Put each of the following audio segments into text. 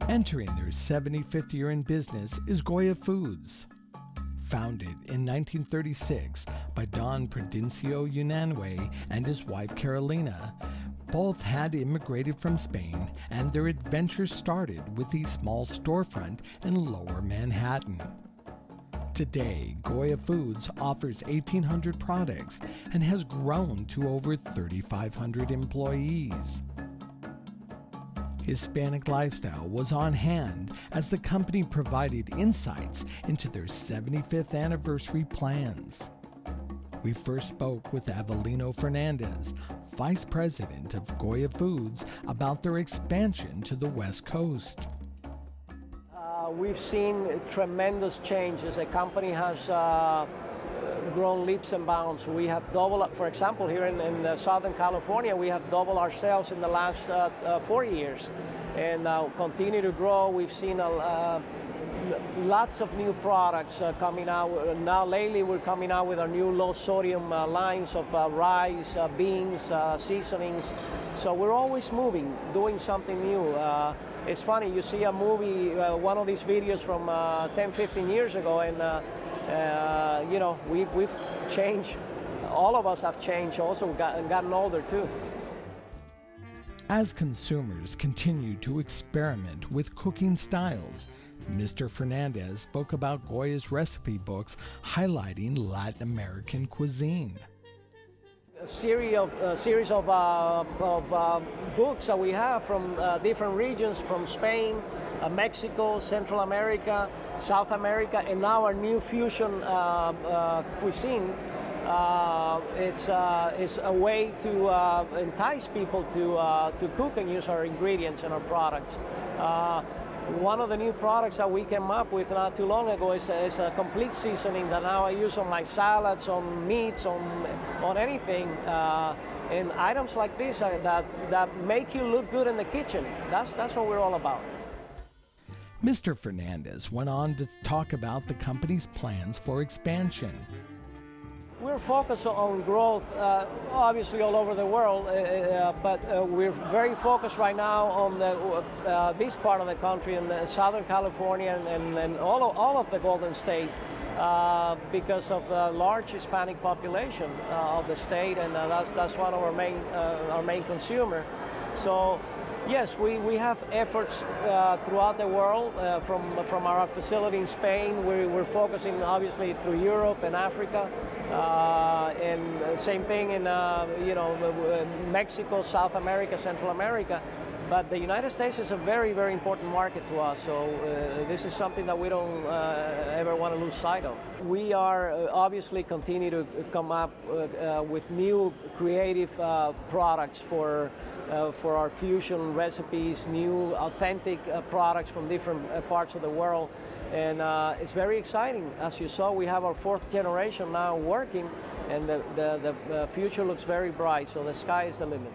Entering their 75th year in business is Goya Foods. Founded in 1936 by Don Prudencio Unanue and his wife Carolina, both had immigrated from Spain, and their adventure started with a small storefront in Lower Manhattan. Today, Goya Foods offers 1,800 products and has grown to over 3,500 employees. Hispanic Lifestyle was on hand as the company provided insights into their 75th anniversary plans. We first spoke with Avelino Fernandez, Vice President of Goya Foods, about their expansion to the West Coast. We've seen tremendous changes. The company has grown leaps and bounds. We have doubled, for example, here in Southern California, we have doubled our sales in the last 4 years, and continue to grow. We've seen lots of new products coming out. Now lately we're coming out with our new low sodium lines of rice, beans, seasonings. So we're always moving, doing something new. It's funny, you see a movie, one of these videos from 10, 15 years ago, and you know, we've changed. All of us have changed, also gotten older too. As consumers continue to experiment with cooking styles, Mr. Fernandez spoke about Goya's recipe books highlighting Latin American cuisine. A series of books that we have from different regions, from Spain, Mexico, Central America, South America, and now our new fusion cuisine. It's a way to entice people to cook and use our ingredients and our products. One of the new products that we came up with not too long ago is a complete seasoning that now I use on my salads, on meats, on anything. And items like this that make you look good in the kitchen. That's what we're all about. Mr. Fernandez went on to talk about the company's plans for expansion. We're focused on growth, obviously all over the world, but we're very focused right now on this part of the country, in Southern California and all of the Golden State, because of the large Hispanic population of the state, and that's one of our main consumer. So yes, we have efforts throughout the world. From our facility in Spain, we're focusing obviously through Europe and Africa, and same thing in Mexico, South America, Central America. But the United States is a very, very important market to us, so this is something that we don't ever want to lose sight of. We are obviously continue to come up with new creative products for our fusion recipes, new authentic products from different parts of the world. And it's very exciting. As you saw, we have our 4th generation now working, and the future looks very bright, so the sky is the limit.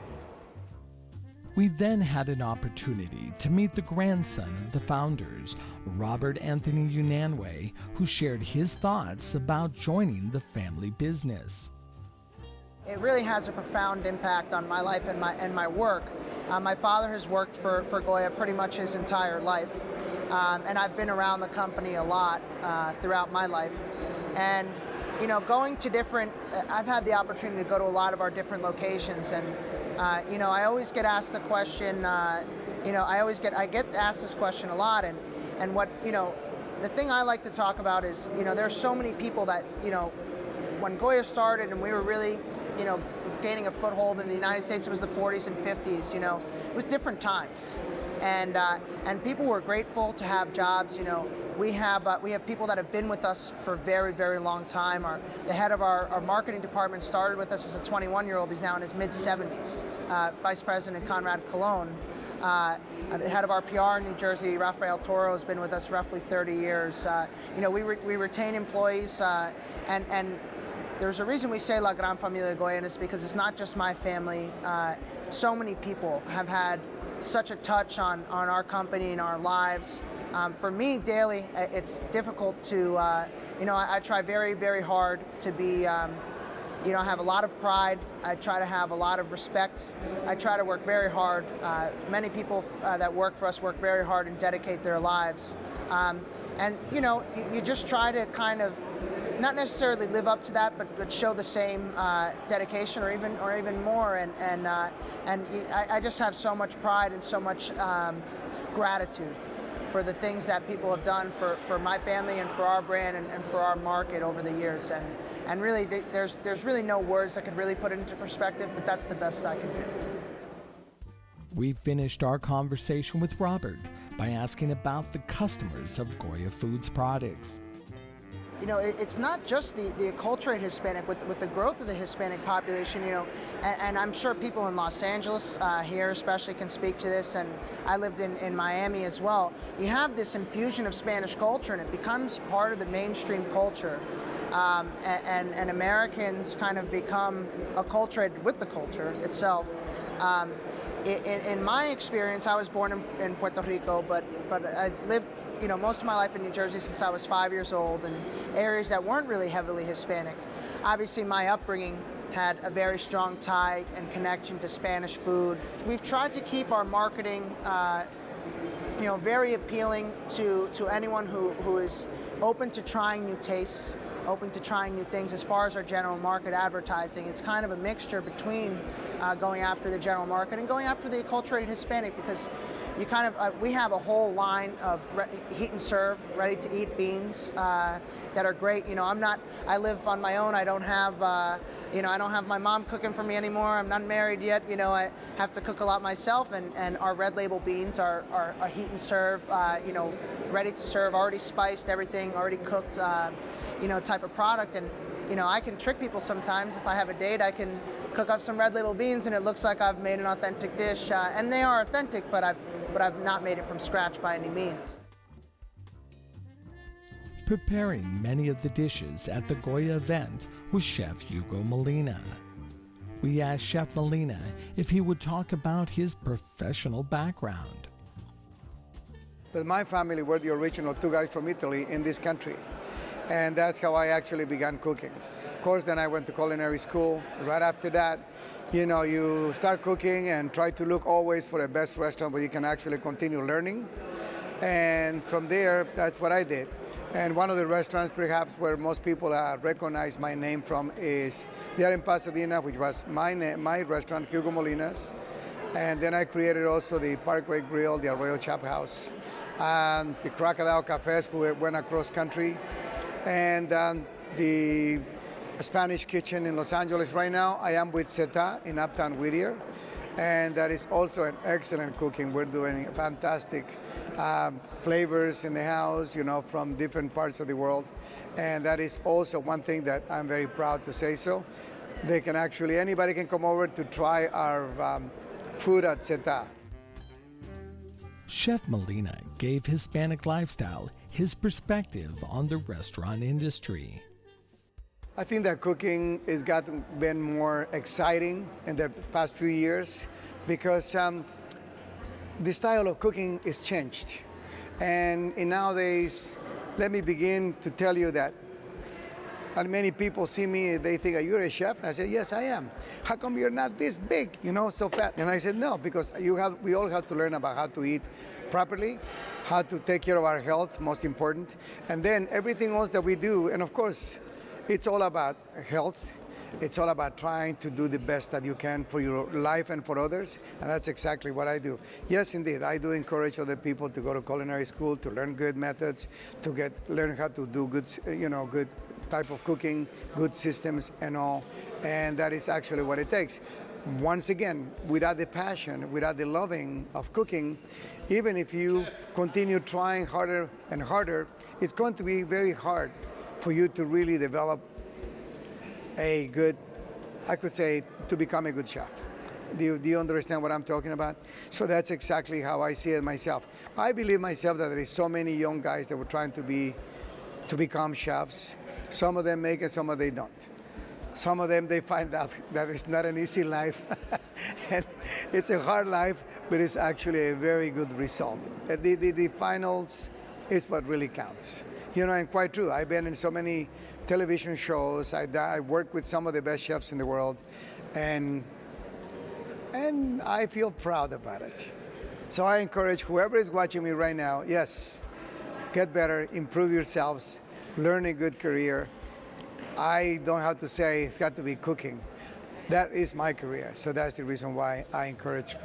We then had an opportunity to meet the grandson of the founders, Robert Anthony Unanue, who shared his thoughts about joining the family business. It really has a profound impact on my life and my work. My father has worked for Goya pretty much his entire life, and I've been around the company a lot throughout my life. And you know, going to different, I've had the opportunity to go to a lot of our different locations, and you know, I always get asked the question, you know, I get asked this question a lot, and what, you know, the thing I like to talk about is, you know, there's so many people that, you know, when Goya started and we were really, you know, gaining a foothold in the United States, it was the 40s and 50s, you know, it was different times. And people were grateful to have jobs, you know. We have people that have been with us for a very, very long time. The head of our marketing department started with us as a 21-year-old. He's now in his mid-70s. Vice President Conrad Colon. The head of our PR in New Jersey, Rafael Toro, has been with us roughly 30 years. You know, we retain employees, and there's a reason we say La Gran Familia Goya, and it's because it's not just my family. So many people have had such a touch on our company and our lives. For me, daily, it's difficult to, you know, I try very, very hard to be I have a lot of pride. I try to have a lot of respect. I try to work very hard. Many people that work for us work very hard and dedicate their lives. And you just try to kind of not necessarily live up to that, but show the same dedication or even more. And I just have so much pride and so much gratitude for the things that people have done for my family and for our brand and for our market over the years. And really, there's really no words that could really put it into perspective, but that's the best I can do. We finished our conversation with Robert by asking about the customers of Goya Foods products. It's not just the acculturated Hispanic, with the growth of the Hispanic population, and I'm sure people in Los Angeles here especially can speak to this, and I lived in Miami as well. You have this infusion of Spanish culture, and it becomes part of the mainstream culture, and Americans kind of become acculturated with the culture itself. In my experience, I was born in Puerto Rico, but I lived, most of my life in New Jersey since I was 5 years old, in areas that weren't really heavily Hispanic. Obviously, my upbringing had a very strong tie and connection to Spanish food. We've tried to keep our marketing, very appealing to anyone who is open to trying new tastes, open to trying new things. As far as our general market advertising, it's kind of a mixture between going after the general market and going after the acculturated Hispanic, because you kind of we have a whole line of heat and serve, ready to eat beans that are great. I live on my own. I don't have I don't have my mom cooking for me anymore. I'm not married yet. I have to cook a lot myself, and our red label beans are a heat and serve, ready to serve, already spiced, everything already cooked, type of product. And I can trick people sometimes. If I have a date, I can cook up some red label beans and it looks like I've made an authentic dish, and they are authentic, but I've not made it from scratch by any means. Preparing many of the dishes at the Goya event was Chef Hugo Molina. We asked Chef Molina if he would talk about his professional background. But my family were the original two guys from Italy in this country, and that's how I actually began cooking. Of course, then I went to culinary school. Right after that, you start cooking and try to look always for the best restaurant where you can actually continue learning. And from there, that's what I did. And one of the restaurants perhaps where most people recognize my name from is there in Pasadena, which was my restaurant, Hugo Molina's. And then I created also the Parkway Grill, the Arroyo Chop House, and the Crocodile Cafes, who went across country, and the Spanish Kitchen in Los Angeles. Right now, I am with Zeta in Uptown Whittier, and that is also an excellent cooking. We're doing fantastic flavors in the house, from different parts of the world, and that is also one thing that I'm very proud to say so. They can anybody can come over to try our food at Zeta. Chef Molina gave Hispanic Lifestyle his perspective on the restaurant industry. I think that cooking has been more exciting in the past few years because the style of cooking is changed. And nowadays, let me begin to tell you that many people see me, they think, are you a chef? And I say, yes, I am. How come you're not this big, so fat? And I said, no, because we all have to learn about how to eat properly, how to take care of our health, most important, and then everything else that we do. And of course, it's all about health. It's all about trying to do the best that you can for your life and for others, and that's exactly what I do. Yes, indeed, I do encourage other people to go to culinary school, to learn good methods, to learn how to do good type of cooking, good systems and all, and that is actually what it takes. Once again, without the passion, without the loving of cooking, even if you continue trying harder and harder, it's going to be very hard for you to really develop a good, I could say, to become a good chef. Do you understand what I'm talking about? So that's exactly how I see it myself. I believe myself that there is so many young guys that were trying to become chefs. Some of them make it, some of them don't. Some of them, they find out that it's not an easy life. And it's a hard life, but it's actually a very good result. The finals is what really counts. You know, and quite true. I've been in so many television shows. I work with some of the best chefs in the world, and I feel proud about it. So I encourage whoever is watching me right now, yes, get better, improve yourselves, learn a good career. I don't have to say it's got to be cooking. That is my career. So that's the reason why I encourage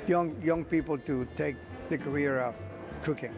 young people to take the career of cooking.